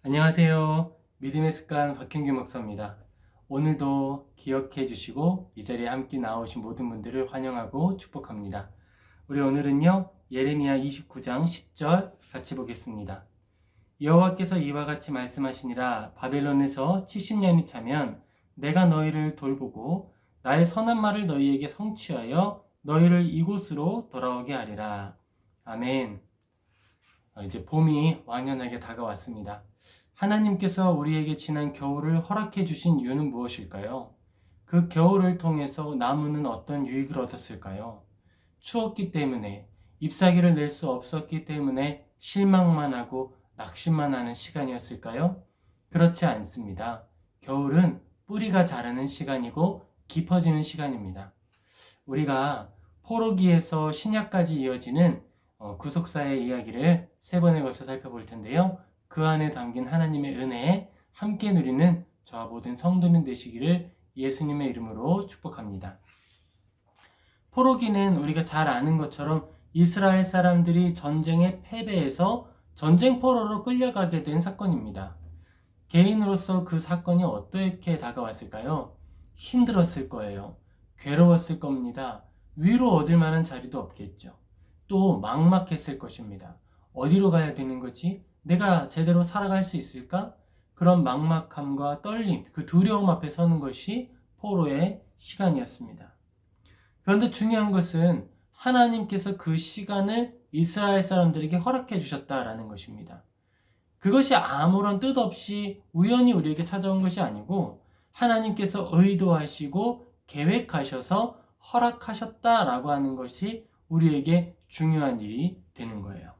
안녕하세요. 믿음의 습관 박형규 목사입니다. 오늘도 기억해 주시고 이 자리에 함께 나오신 모든 분들을 환영하고 축복합니다. 우리 오늘은요, 예레미야 29장 10절 같이 보겠습니다. 여호와께서 이와 같이 말씀하시니라. 바벨론에서 70년이 차면 내가 너희를 돌보고 나의 선한 말을 너희에게 성취하여 너희를 이곳으로 돌아오게 하리라. 아멘. 이제 봄이 완연하게 다가왔습니다. 하나님께서 우리에게 지난 겨울을 허락해 주신 이유는 무엇일까요? 그 겨울을 통해서 나무는 어떤 유익을 얻었을까요? 추웠기 때문에, 잎사귀를 낼 수 없었기 때문에 실망만 하고 낙심만 하는 시간이었을까요? 그렇지 않습니다. 겨울은 뿌리가 자라는 시간이고 깊어지는 시간입니다. 우리가 포로기에서 신약까지 이어지는 구속사의 이야기를 세 번에 걸쳐 살펴볼 텐데요. 그 안에 담긴 하나님의 은혜에 함께 누리는 저와 모든 성도님 되시기를 예수님의 이름으로 축복합니다. 포로기는 우리가 잘 아는 것처럼 이스라엘 사람들이 전쟁에 패배해서 전쟁 포로로 끌려가게 된 사건입니다. 개인으로서 그 사건이 어떻게 다가왔을까요? 힘들었을 거예요. 괴로웠을 겁니다. 위로 얻을 만한 자리도 없겠죠. 또 막막했을 것입니다. 어디로 가야 되는 거지? 내가 제대로 살아갈 수 있을까? 그런 막막함과 떨림, 그 두려움 앞에 서는 것이 포로의 시간이었습니다. 그런데 중요한 것은 하나님께서 그 시간을 이스라엘 사람들에게 허락해 주셨다라는 것입니다. 그것이 아무런 뜻 없이 우연히 우리에게 찾아온 것이 아니고 하나님께서 의도하시고 계획하셔서 허락하셨다라고 하는 것이 우리에게 중요한 일이 되는 거예요.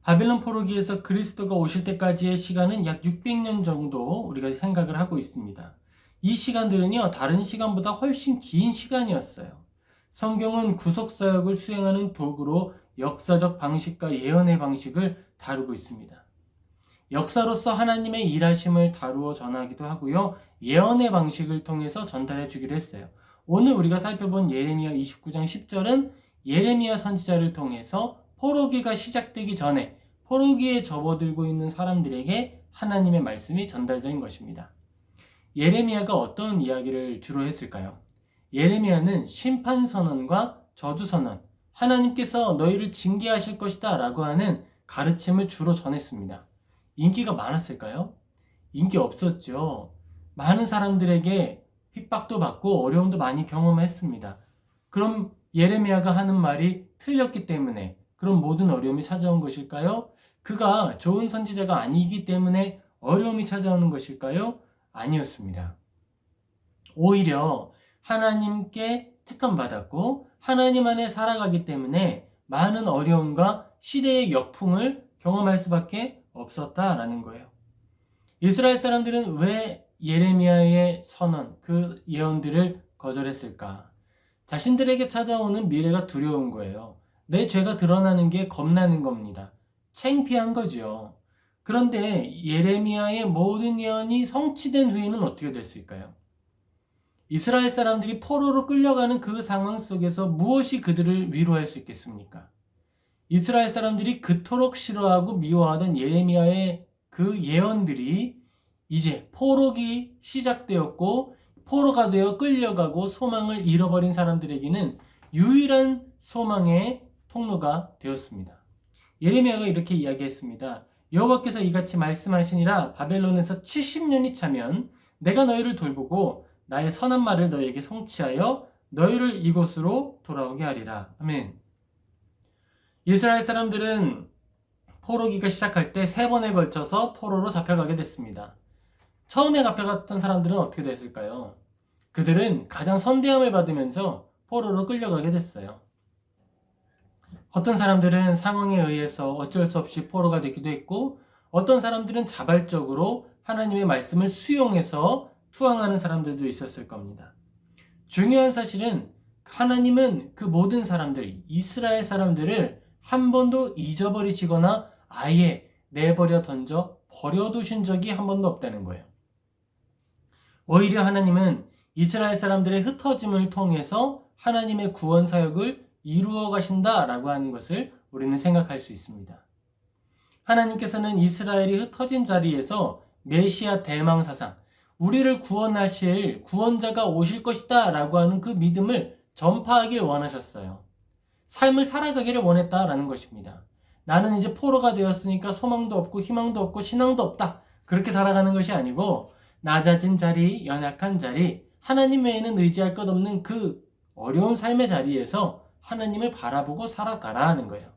바벨론 포로기에서 그리스도가 오실 때까지의 시간은 약 600년 정도 우리가 생각을 하고 있습니다. 이 시간들은요, 다른 시간보다 훨씬 긴 시간이었어요. 성경은 구속사역을 수행하는 도구로 역사적 방식과 예언의 방식을 다루고 있습니다. 역사로서 하나님의 일하심을 다루어 전하기도 하고요, 예언의 방식을 통해서 전달해 주기로 했어요. 오늘 우리가 살펴본 예레미야 29장 10절은 예레미야 선지자를 통해서 포로기가 시작되기 전에 포로기에 접어들고 있는 사람들에게 하나님의 말씀이 전달된 것입니다. 예레미야가 어떤 이야기를 주로 했을까요? 예레미야는 심판선언과 저주선언, 하나님께서 너희를 징계하실 것이다 라고 하는 가르침을 주로 전했습니다. 인기가 많았을까요? 인기 없었죠. 많은 사람들에게 핍박도 받고 어려움도 많이 경험했습니다. 그럼 예레미야가 하는 말이 틀렸기 때문에 그런 모든 어려움이 찾아온 것일까요? 그가 좋은 선지자가 아니기 때문에 어려움이 찾아오는 것일까요? 아니었습니다. 오히려 하나님께 택함받았고 하나님 안에 살아가기 때문에 많은 어려움과 시대의 역풍을 경험할 수밖에 없었다라는 거예요. 이스라엘 사람들은 왜 예레미야의 선언, 그 예언들을 거절했을까? 자신들에게 찾아오는 미래가 두려운 거예요. 내 죄가 드러나는 게 겁나는 겁니다. 창피한 거죠. 그런데 예레미야의 모든 예언이 성취된 후에는 어떻게 됐을까요? 이스라엘 사람들이 포로로 끌려가는 그 상황 속에서 무엇이 그들을 위로할 수 있겠습니까? 이스라엘 사람들이 그토록 싫어하고 미워하던 예레미야의 그 예언들이 이제 포로기 시작되었고 포로가 되어 끌려가고 소망을 잃어버린 사람들에게는 유일한 소망의 통로가 되었습니다. 예레미야가 이렇게 이야기했습니다. 여호와께서 이같이 말씀하시니라. 바벨론에서 70년이 차면 내가 너희를 돌보고 나의 선한 말을 너희에게 성취하여 너희를 이곳으로 돌아오게 하리라. 아멘. 이스라엘 사람들은 포로기가 시작할 때 3번에 걸쳐서 포로로 잡혀가게 됐습니다. 처음에 잡혀갔던 사람들은 어떻게 됐을까요? 그들은 가장 선대함을 받으면서 포로로 끌려가게 됐어요. 어떤 사람들은 상황에 의해서 어쩔 수 없이 포로가 되기도 했고 어떤 사람들은 자발적으로 하나님의 말씀을 수용해서 투항하는 사람들도 있었을 겁니다. 중요한 사실은 하나님은 그 모든 사람들, 이스라엘 사람들을 한 번도 잊어버리시거나 아예 내버려 던져 버려두신 적이 한 번도 없다는 거예요. 오히려 하나님은 이스라엘 사람들의 흩어짐을 통해서 하나님의 구원 사역을 이루어 가신다라고 하는 것을 우리는 생각할 수 있습니다. 하나님께서는 이스라엘이 흩어진 자리에서 메시아 대망 사상, 우리를 구원하실 구원자가 오실 것이다 라고 하는 그 믿음을 전파하길 원하셨어요. 삶을 살아가기를 원했다라는 것입니다. 나는 이제 포로가 되었으니까 소망도 없고 희망도 없고 신앙도 없다. 그렇게 살아가는 것이 아니고 낮아진 자리, 연약한 자리, 하나님 외에는 의지할 것 없는 그 어려운 삶의 자리에서 하나님을 바라보고 살아가라 하는 거예요.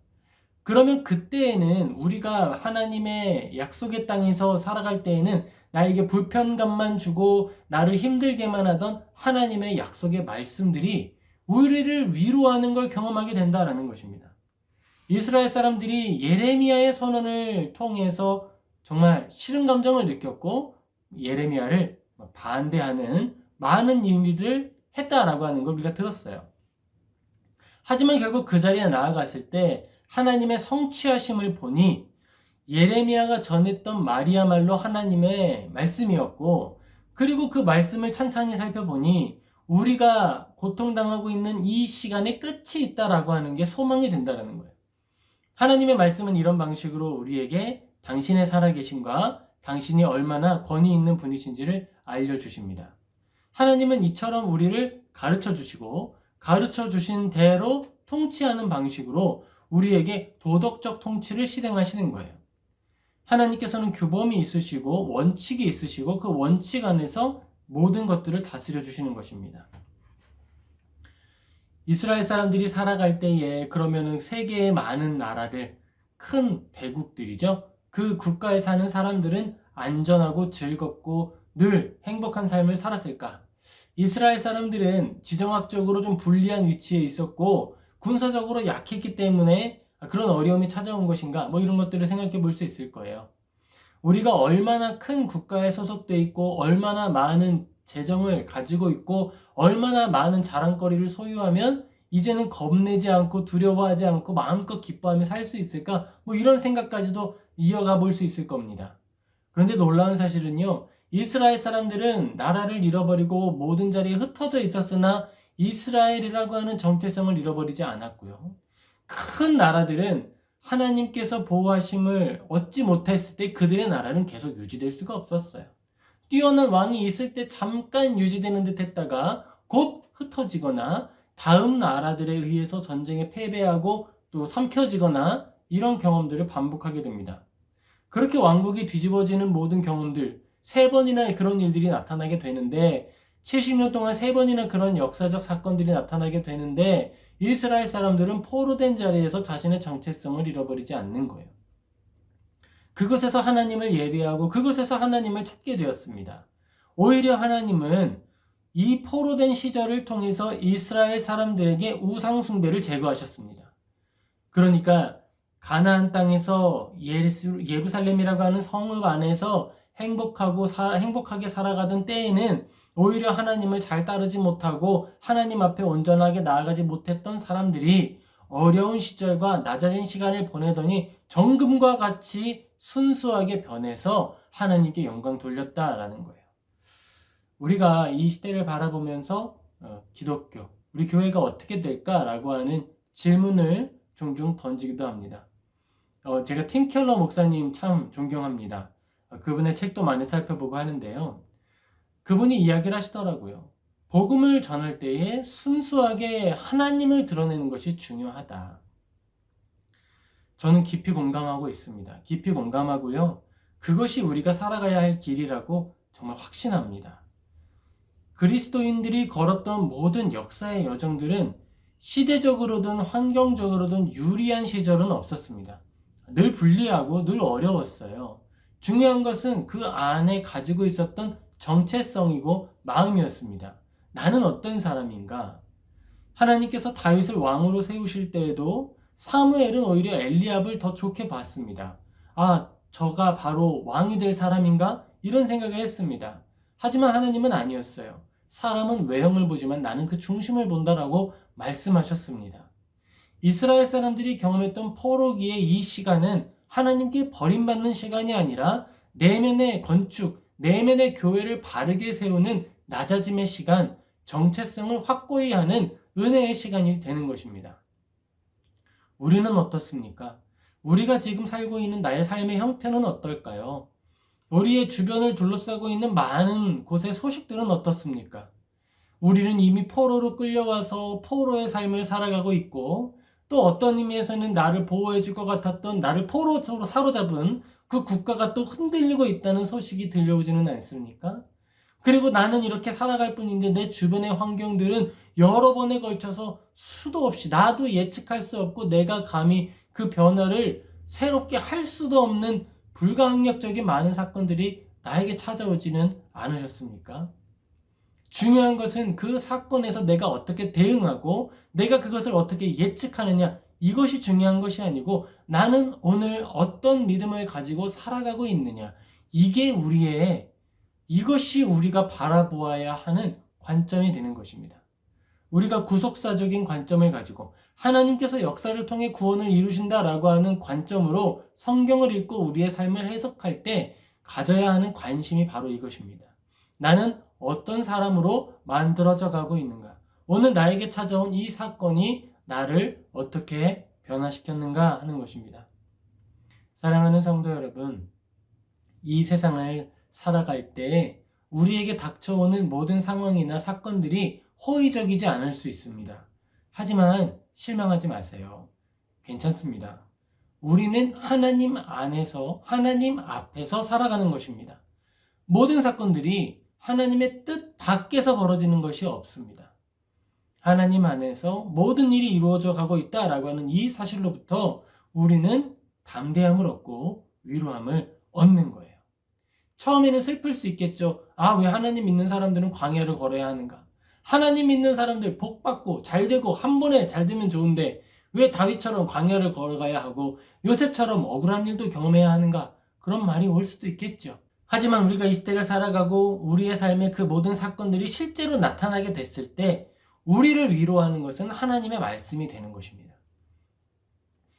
그러면 그때에는 우리가 하나님의 약속의 땅에서 살아갈 때에는 나에게 불편감만 주고 나를 힘들게만 하던 하나님의 약속의 말씀들이 우리를 위로하는 걸 경험하게 된다는 것입니다. 이스라엘 사람들이 예레미야의 선언을 통해서 정말 싫은 감정을 느꼈고 예레미야를 반대하는 많은 일들을 했다라고 하는 걸 우리가 들었어요. 하지만 결국 그 자리에 나아갔을 때 하나님의 성취하심을 보니 예레미야가 전했던 말이야말로 하나님의 말씀이었고, 그리고 그 말씀을 찬찬히 살펴보니 우리가 고통당하고 있는 이 시간에 끝이 있다라고 하는 게 소망이 된다는 거예요. 하나님의 말씀은 이런 방식으로 우리에게 당신의 살아계심과 당신이 얼마나 권위 있는 분이신지를 알려주십니다. 하나님은 이처럼 우리를 가르쳐 주시고 가르쳐 주신 대로 통치하는 방식으로 우리에게 도덕적 통치를 실행하시는 거예요. 하나님께서는 규범이 있으시고 원칙이 있으시고 그 원칙 안에서 모든 것들을 다스려 주시는 것입니다. 이스라엘 사람들이 살아갈 때에 그러면은 세계의 많은 나라들, 큰 대국들이죠. 그 국가에 사는 사람들은 안전하고 즐겁고 늘 행복한 삶을 살았을까? 이스라엘 사람들은 지정학적으로 좀 불리한 위치에 있었고 군사적으로 약했기 때문에 그런 어려움이 찾아온 것인가? 이런 것들을 생각해 볼 수 있을 거예요. 우리가 얼마나 큰 국가에 소속돼 있고 얼마나 많은 재정을 가지고 있고 얼마나 많은 자랑거리를 소유하면 이제는 겁내지 않고 두려워하지 않고 마음껏 기뻐하며 살 수 있을까? 이런 생각까지도 이어가 볼 수 있을 겁니다. 그런데 놀라운 사실은요. 이스라엘 사람들은 나라를 잃어버리고 모든 자리에 흩어져 있었으나 이스라엘이라고 하는 정체성을 잃어버리지 않았고요. 큰 나라들은 하나님께서 보호하심을 얻지 못했을 때 그들의 나라는 계속 유지될 수가 없었어요. 뛰어난 왕이 있을 때 잠깐 유지되는 듯 했다가 곧 흩어지거나 다음 나라들에 의해서 전쟁에 패배하고 또 삼켜지거나 이런 경험들을 반복하게 됩니다. 그렇게 왕국이 뒤집어지는 모든 경험들, 3번이나 그런 일들이 나타나게 되는데 70년 동안 3번이나 그런 역사적 사건들이 나타나게 되는데 이스라엘 사람들은 포로된 자리에서 자신의 정체성을 잃어버리지 않는 거예요. 그것에서 하나님을 예배하고 그것에서 하나님을 찾게 되었습니다. 오히려 하나님은 이 포로된 시절을 통해서 이스라엘 사람들에게 우상 숭배를 제거하셨습니다. 그러니까 가나안 땅에서 예루살렘이라고 하는 성읍 안에서 행복하게 살아가던 때에는 오히려 하나님을 잘 따르지 못하고 하나님 앞에 온전하게 나아가지 못했던 사람들이 어려운 시절과 낮아진 시간을 보내더니 정금과 같이 순수하게 변해서 하나님께 영광 돌렸다라는 거예요. 우리가 이 시대를 바라보면서 기독교, 우리 교회가 어떻게 될까라고 하는 질문을 종종 던지기도 합니다. 제가 팀 켈러 목사님 참 존경합니다. 그분의 책도 많이 살펴보고 하는데요. 그분이 이야기를 하시더라고요. 복음을 전할 때에 순수하게 하나님을 드러내는 것이 중요하다. 저는 깊이 공감하고 있습니다. 깊이 공감하고요. 그것이 우리가 살아가야 할 길이라고 정말 확신합니다. 그리스도인들이 걸었던 모든 역사의 여정들은 시대적으로든 환경적으로든 유리한 시절은 없었습니다. 늘 불리하고 늘 어려웠어요. 중요한 것은 그 안에 가지고 있었던 정체성이고 마음이었습니다. 나는 어떤 사람인가? 하나님께서 다윗을 왕으로 세우실 때에도 사무엘은 오히려 엘리압을 더 좋게 봤습니다. 저가 바로 왕이 될 사람인가? 이런 생각을 했습니다. 하지만 하나님은 아니었어요. 사람은 외형을 보지만 나는 그 중심을 본다라고 말씀하셨습니다. 이스라엘 사람들이 경험했던 포로기의 이 시간은 하나님께 버림받는 시간이 아니라 내면의 건축, 내면의 교회를 바르게 세우는 낮아짐의 시간, 정체성을 확고히 하는 은혜의 시간이 되는 것입니다. 우리는 어떻습니까? 우리가 지금 살고 있는 나의 삶의 형편은 어떨까요? 우리의 주변을 둘러싸고 있는 많은 곳의 소식들은 어떻습니까? 우리는 이미 포로로 끌려와서 포로의 삶을 살아가고 있고, 또 어떤 의미에서는 나를 보호해줄 것 같았던 나를 포로로 사로잡은 그 국가가 또 흔들리고 있다는 소식이 들려오지는 않습니까? 그리고 나는 이렇게 살아갈 뿐인데 내 주변의 환경들은 여러 번에 걸쳐서 수도 없이 나도 예측할 수 없고 내가 감히 그 변화를 새롭게 할 수도 없는 불가항력적인 많은 사건들이 나에게 찾아오지는 않으셨습니까? 중요한 것은 그 사건에서 내가 어떻게 대응하고 내가 그것을 어떻게 예측하느냐, 이것이 중요한 것이 아니고 나는 오늘 어떤 믿음을 가지고 살아가고 있느냐, 이것이 우리가 바라보아야 하는 관점이 되는 것입니다. 우리가 구속사적인 관점을 가지고 하나님께서 역사를 통해 구원을 이루신다라고 하는 관점으로 성경을 읽고 우리의 삶을 해석할 때 가져야 하는 관심이 바로 이것입니다. 나는 어떤 사람으로 만들어져 가고 있는가? 오늘 나에게 찾아온 이 사건이 나를 어떻게 변화시켰는가 하는 것입니다. 사랑하는 성도 여러분, 이 세상을 살아갈 때 우리에게 닥쳐오는 모든 상황이나 사건들이 호의적이지 않을 수 있습니다. 하지만 실망하지 마세요. 괜찮습니다. 우리는 하나님 안에서, 하나님 앞에서 살아가는 것입니다. 모든 사건들이 하나님의 뜻 밖에서 벌어지는 것이 없습니다. 하나님 안에서 모든 일이 이루어져 가고 있다라고 하는 이 사실로부터 우리는 담대함을 얻고 위로함을 얻는 거예요. 처음에는 슬플 수 있겠죠. 왜 하나님 믿는 사람들은 광야를 걸어야 하는가? 하나님 믿는 사람들 복 받고 잘 되고 한 번에 잘 되면 좋은데 왜 다윗처럼 광야를 걸어가야 하고 요셉처럼 억울한 일도 경험해야 하는가? 그런 말이 올 수도 있겠죠. 하지만 우리가 이 시대를 살아가고 우리의 삶의 그 모든 사건들이 실제로 나타나게 됐을 때 우리를 위로하는 것은 하나님의 말씀이 되는 것입니다.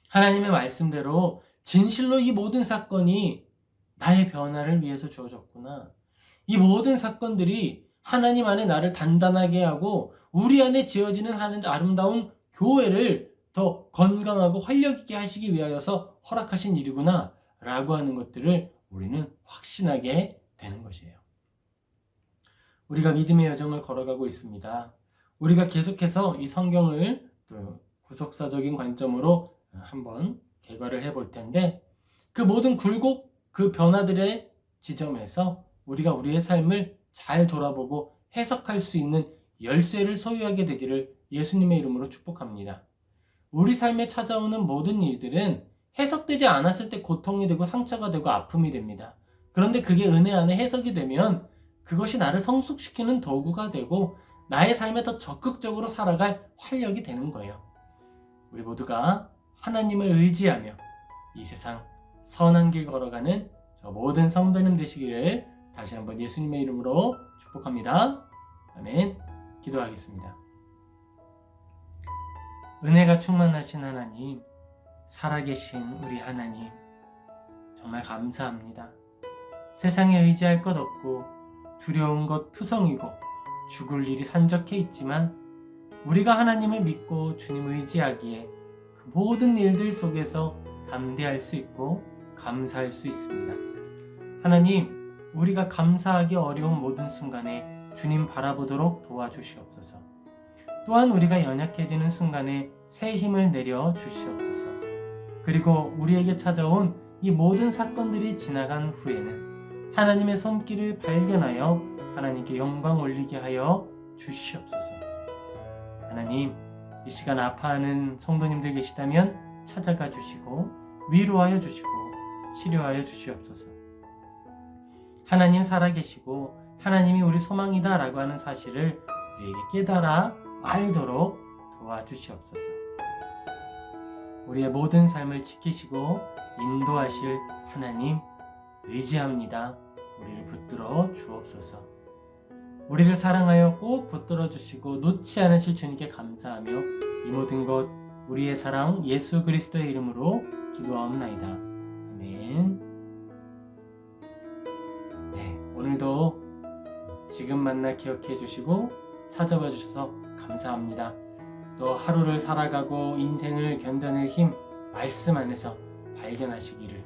하나님의 말씀대로 진실로 이 모든 사건이 나의 변화를 위해서 주어졌구나. 이 모든 사건들이 하나님 안에 나를 단단하게 하고 우리 안에 지어지는 하는 아름다운 교회를 더 건강하고 활력 있게 하시기 위하여서 허락하신 일이구나 라고 하는 것들을 우리는 확신하게 되는 것이에요. 우리가 믿음의 여정을 걸어가고 있습니다. 우리가 계속해서 이 성경을 또 구속사적인 관점으로 한번 개괄을 해볼 텐데 그 모든 굴곡, 그 변화들의 지점에서 우리가 우리의 삶을 잘 돌아보고 해석할 수 있는 열쇠를 소유하게 되기를 예수님의 이름으로 축복합니다. 우리 삶에 찾아오는 모든 일들은 해석되지 않았을 때 고통이 되고 상처가 되고 아픔이 됩니다. 그런데 그게 은혜 안에 해석이 되면 그것이 나를 성숙시키는 도구가 되고 나의 삶에 더 적극적으로 살아갈 활력이 되는 거예요. 우리 모두가 하나님을 의지하며 이 세상 선한 길 걸어가는 저 모든 성도님 되시기를 다시 한번 예수님의 이름으로 축복합니다. 아멘. 기도하겠습니다. 은혜가 충만하신 하나님, 살아계신 우리 하나님, 정말 감사합니다. 세상에 의지할 것 없고 두려운 것 투성이고 죽을 일이 산적해 있지만 우리가 하나님을 믿고 주님 의지하기에 그 모든 일들 속에서 담대할 수 있고 감사할 수 있습니다. 하나님, 우리가 감사하기 어려운 모든 순간에 주님 바라보도록 도와주시옵소서. 또한 우리가 연약해지는 순간에 새 힘을 내려 주시옵소서. 그리고 우리에게 찾아온 이 모든 사건들이 지나간 후에는 하나님의 손길을 발견하여 하나님께 영광 올리게 하여 주시옵소서. 하나님, 이 시간 아파하는 성도님들 계시다면 찾아가 주시고 위로하여 주시고 치료하여 주시옵소서. 하나님 살아계시고 하나님이 우리 소망이다 라고 하는 사실을 우리에게 깨달아 알도록 도와주시옵소서. 우리의 모든 삶을 지키시고 인도하실 하나님 의지합니다. 우리를 붙들어 주옵소서. 우리를 사랑하여 꼭 붙들어 주시고 놓지 않으실 주님께 감사하며 이 모든 것 우리의 사랑 예수 그리스도의 이름으로 기도하옵나이다. 아멘. 네, 오늘도 지금 만나 기억해 주시고 찾아와 주셔서 감사합니다. 또 하루를 살아가고 인생을 견뎌낼 힘 말씀 안에서 발견하시기를,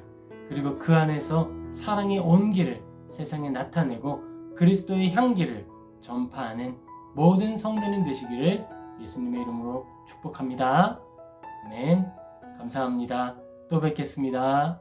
그리고 그 안에서 사랑의 온기를 세상에 나타내고 그리스도의 향기를 전파하는 모든 성도님 되시기를 예수님의 이름으로 축복합니다. 아멘. 감사합니다. 또 뵙겠습니다.